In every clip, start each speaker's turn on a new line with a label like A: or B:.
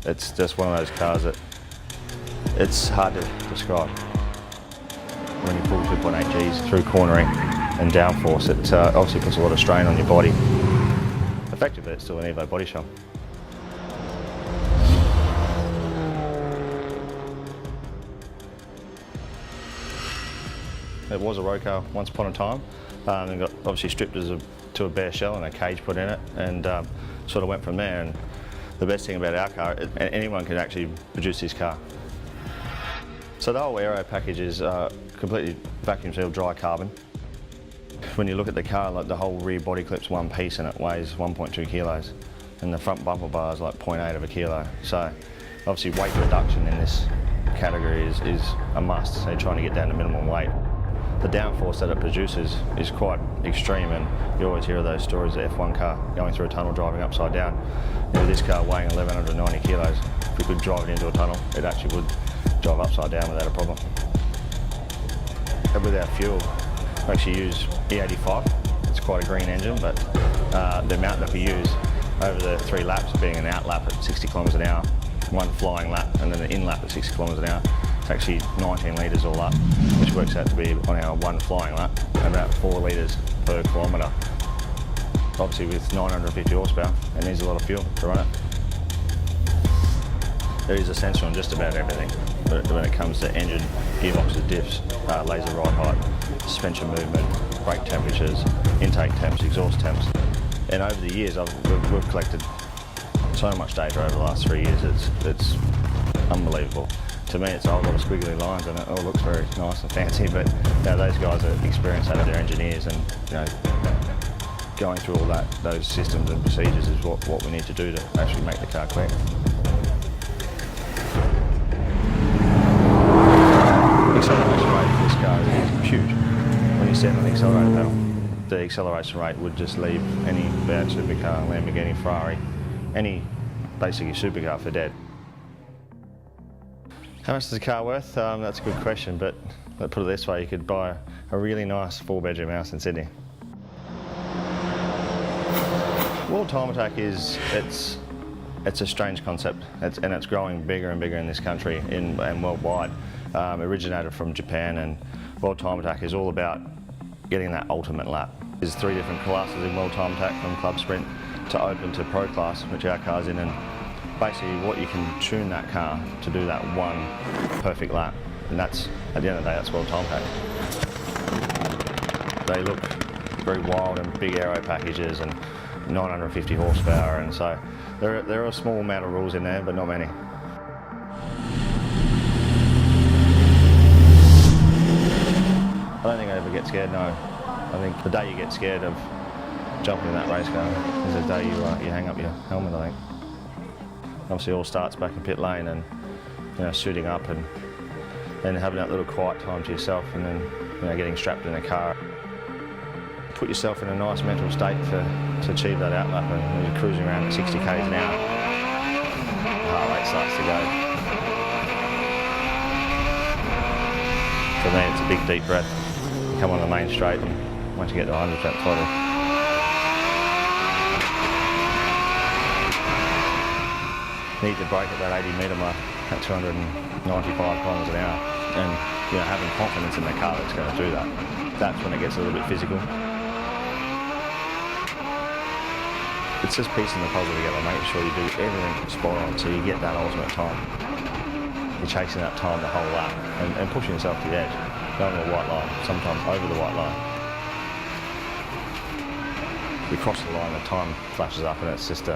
A: It's just one of those cars that it's hard to describe. When you pull 2.8 Gs through cornering and downforce, it obviously puts a lot of strain on your body. Effectively, it's still an EVO body shell. It was a road car once upon a time. It got obviously stripped to a bare shell and a cage put in it, and sort of went from there. And the best thing about our car, anyone can actually produce this car. So the whole aero package is completely vacuum sealed dry carbon. When you look at the car, like the whole rear body clip's one piece and it weighs 1.2 kilos. And the front bumper bar is like 0.8 of a kilo. So obviously weight reduction in this category is a must, so you're trying to get down to minimum weight. The downforce that it produces is quite extreme, and you always hear of those stories of F1 car going through a tunnel driving upside down. With this car weighing 1,190 kilos, if we could drive it into a tunnel, it actually would drive upside down without a problem. And with our fuel, we actually use E85. It's quite a green engine, but the amount that we use over the 3 laps, being an out lap at 60 kilometres an hour, 1 flying lap, and then an in lap at 60 kilometres an hour, it's actually 19 litres all up, which works out to be on our 1 flying lap about 4 litres per kilometre. Obviously with 950 horsepower, it needs a lot of fuel to run it. There is a sensor on just about everything, but when it comes to engine, gearboxes, diffs, laser ride height, suspension movement, brake temperatures, intake temps, exhaust temps. And over the years, we've collected so much data over the last 3 years, it's unbelievable. To me, it's a whole lot of squiggly lines and it all looks very nice and fancy, but you know, those guys are experienced, they're engineers, and you know, going through all those systems and procedures is what we need to do to actually make the car quick. The acceleration rate of this car is huge. When you stand on the accelerator pedal, the acceleration rate would just leave any bad supercar, Lamborghini, Ferrari, any basically supercar for dead. How much is the car worth? That's a good question, but let's put it this way, you could buy a really nice 4-bedroom house in Sydney. World Time Attack it's a strange concept, and it's growing bigger and bigger in this country and worldwide. Originated from Japan, and World Time Attack is all about getting that ultimate lap. There's 3 different classes in World Time Attack, from Club Sprint to Open to Pro Class, which our car's in, and basically what you can tune that car to do that one perfect lap, and that's, at the end of the day, that's World Time Attack. They look very wild and big aero packages and 950 horsepower, and so there are a small amount of rules in there, but not many. I don't think I ever get scared, no. I think the day you get scared of jumping in that race car is the day you hang up your helmet, I think. Obviously it all starts back in pit lane and suiting up and then having that little quiet time to yourself, and then getting strapped in a car. Put yourself in a nice mental state to achieve that outlap, and you're cruising around at 60 k's an hour. The heart rate starts to go. For me, it's a big deep breath. You come on the main straight, and once you get to 100% throttle, need to brake at that 80 metre mark at 295 kilometres an hour, and having confidence in the car that's going to do that. That's when it gets a little bit physical. It's just piecing the puzzle together, making sure you do everything spot on so you get that ultimate time. You're chasing that time the whole lap and pushing yourself to the edge, going to the white line, sometimes over the white line. You cross the line, the time flashes up, and it's just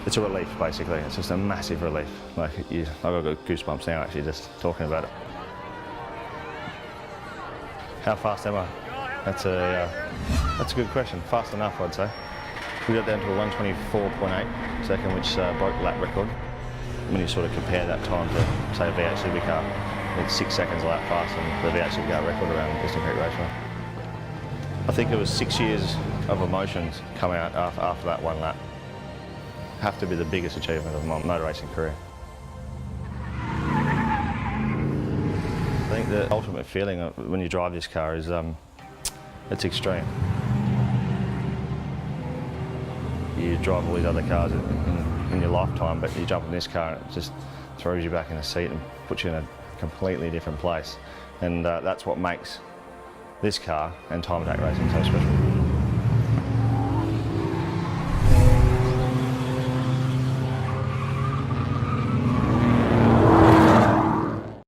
A: it's a relief, basically. It's just a massive relief. Like, I've got goosebumps now, actually, just talking about it. How fast am I? That's a good question. Fast enough, I'd say. We got down to a 124.8 second, which broke the lap record. When you sort of compare that time to, say, a V8 supercar, it's 6 seconds a lap faster than the V8 supercar record around the Piston Creek Raceway. I think it was 6 years of emotions come out after that one lap. Have to be the biggest achievement of my motor racing career. I think the ultimate feeling when you drive this car is it's extreme. You drive all these other cars in in your lifetime, but you jump in this car and it just throws you back in the seat and puts you in a completely different place. And that's what makes this car and time attack racing so special.